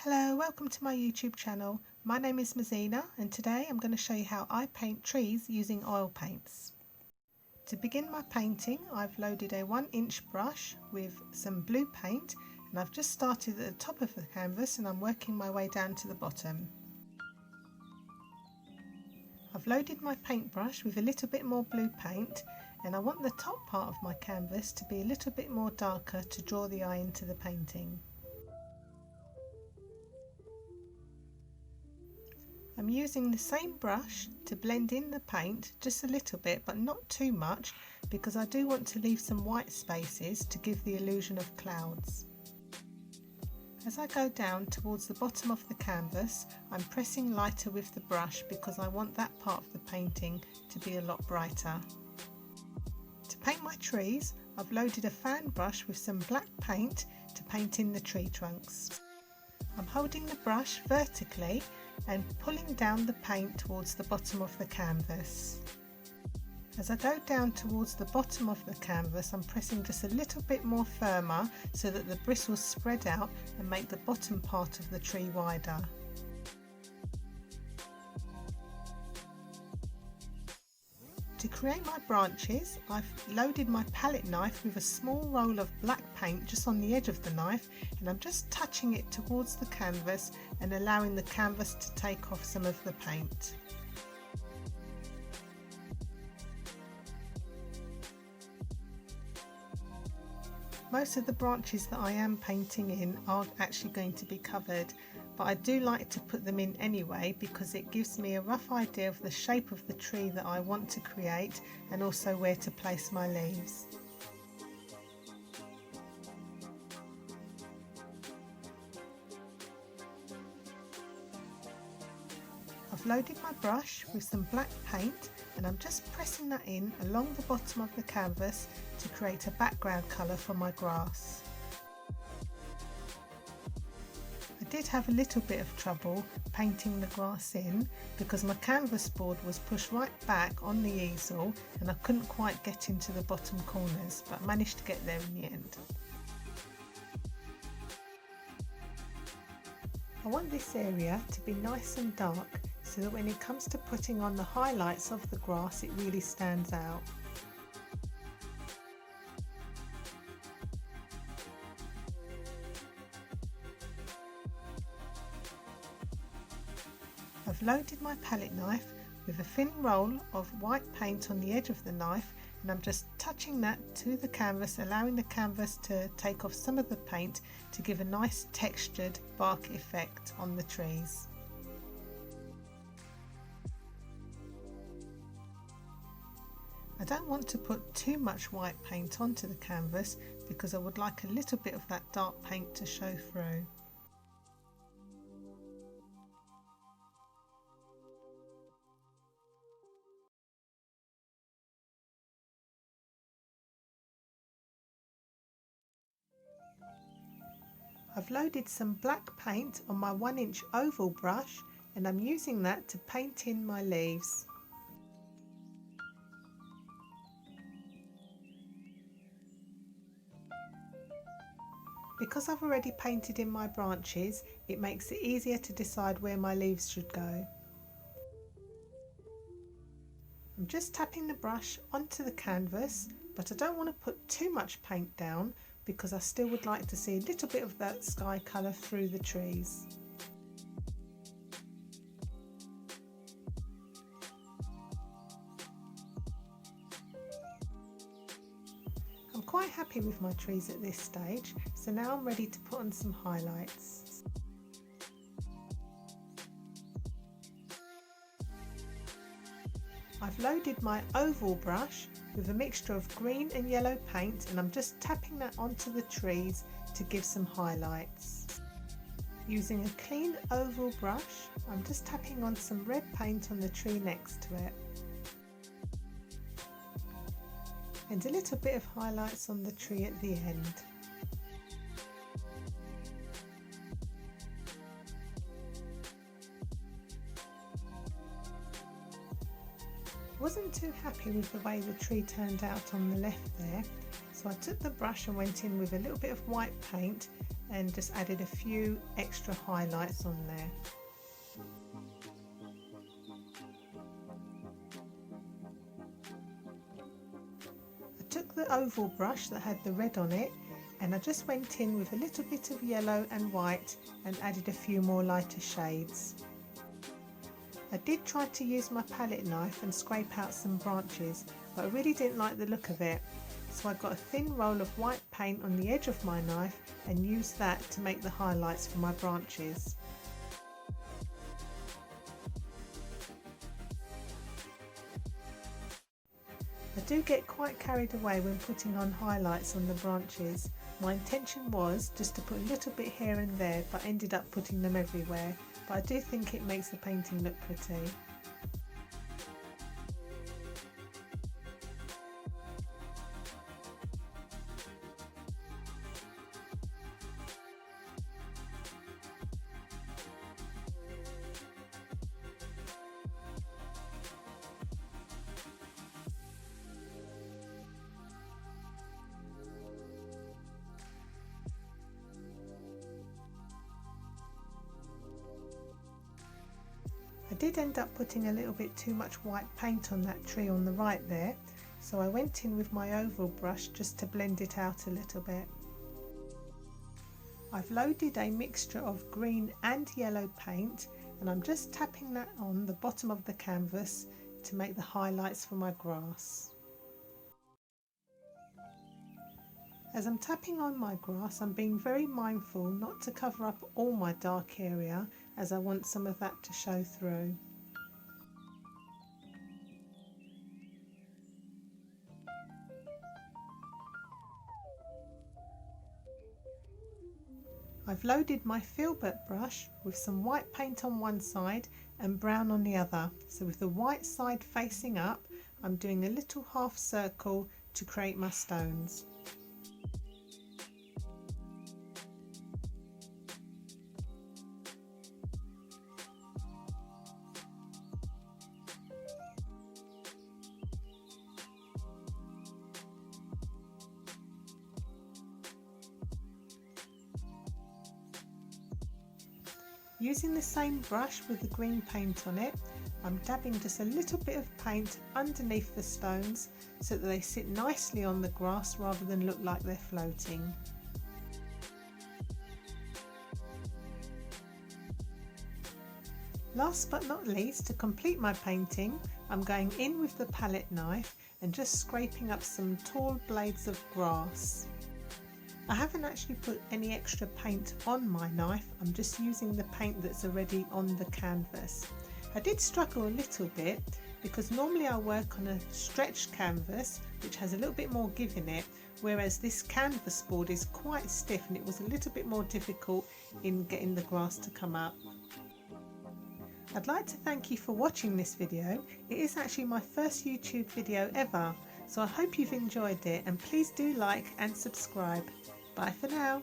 Hello, welcome to my YouTube channel. My name is Mazina and today I'm going to show you how I paint trees using oil paints. To begin my painting, I've loaded a 1-inch brush with some blue paint and I've just started at the top of the canvas and I'm working my way down to the bottom. I've loaded my paintbrush with a little bit more blue paint and I want the top part of my canvas to be a little bit more darker to draw the eye into the painting. I'm using the same brush to blend in the paint just a little bit, but not too much, because I do want to leave some white spaces to give the illusion of clouds. As I go down towards the bottom of the canvas, I'm pressing lighter with the brush because I want that part of the painting to be a lot brighter. To paint my trees, I've loaded a fan brush with some black paint to paint in the tree trunks. I'm holding the brush vertically and pulling down the paint towards the bottom of the canvas. As I go down towards the bottom of the canvas, I'm pressing just a little bit more firmer so that the bristles spread out and make the bottom part of the tree wider. To create my branches, I've loaded my palette knife with a small roll of black paint just on the edge of the knife, and I'm just touching it towards the canvas and allowing the canvas to take off some of the paint. Most of the branches that I am painting in are actually going to be covered, but I do like to put them in anyway because it gives me a rough idea of the shape of the tree that I want to create and also where to place my leaves. I've loaded my brush with some black paint and I'm just pressing that in along the bottom of the canvas to create a background colour for my grass. I did have a little bit of trouble painting the grass in because my canvas board was pushed right back on the easel and I couldn't quite get into the bottom corners, but managed to get there in the end. I want this area to be nice and dark so that when it comes to putting on the highlights of the grass, it really stands out. I've loaded my palette knife with a thin roll of white paint on the edge of the knife and I'm just touching that to the canvas, allowing the canvas to take off some of the paint to give a nice textured bark effect on the trees. I don't want to put too much white paint onto the canvas because I would like a little bit of that dark paint to show through. I've loaded some black paint on my 1-inch oval brush and I'm using that to paint in my leaves. Because I've already painted in my branches, it makes it easier to decide where my leaves should go. I'm just tapping the brush onto the canvas, but I don't want to put too much paint down because I still would like to see a little bit of that sky colour through the trees. I'm quite happy with my trees at this stage, so now I'm ready to put on some highlights. I've loaded my oval brush with a mixture of green and yellow paint and I'm just tapping that onto the trees to give some highlights. Using a clean oval brush, I'm just tapping on some red paint on the tree next to it. And a little bit of highlights on the tree at the end. Wasn't too happy with the way the tree turned out on the left there, so I took the brush and went in with a little bit of white paint and just added a few extra highlights on there. I took the oval brush that had the red on it and I just went in with a little bit of yellow and white and added a few more lighter shades. I did try to use my palette knife and scrape out some branches, but I really didn't like the look of it, so I got a thin roll of white paint on the edge of my knife and used that to make the highlights for my branches. I do get quite carried away when putting on highlights on the branches. My intention was just to put a little bit here and there, but ended up putting them everywhere, but I do think it makes the painting look pretty. I did end up putting a little bit too much white paint on that tree on the right there, so I went in with my oval brush just to blend it out a little bit. I've loaded a mixture of green and yellow paint and I'm just tapping that on the bottom of the canvas to make the highlights for my grass. As I'm tapping on my grass, I'm being very mindful not to cover up all my dark area, as I want some of that to show through. I've loaded my Filbert brush with some white paint on one side and brown on the other. So with the white side facing up, I'm doing a little half circle to create my stones. Using the same brush with the green paint on it, I'm dabbing just a little bit of paint underneath the stones so that they sit nicely on the grass rather than look like they're floating. Last but not least, to complete my painting, I'm going in with the palette knife and just scraping up some tall blades of grass. I haven't actually put any extra paint on my knife, I'm just using the paint that's already on the canvas. I did struggle a little bit because normally I work on a stretched canvas which has a little bit more give in it, whereas this canvas board is quite stiff and it was a little bit more difficult in getting the grass to come up. I'd like to thank you for watching this video. It is actually my first YouTube video ever, so I hope you've enjoyed it and please do like and subscribe. Bye for now.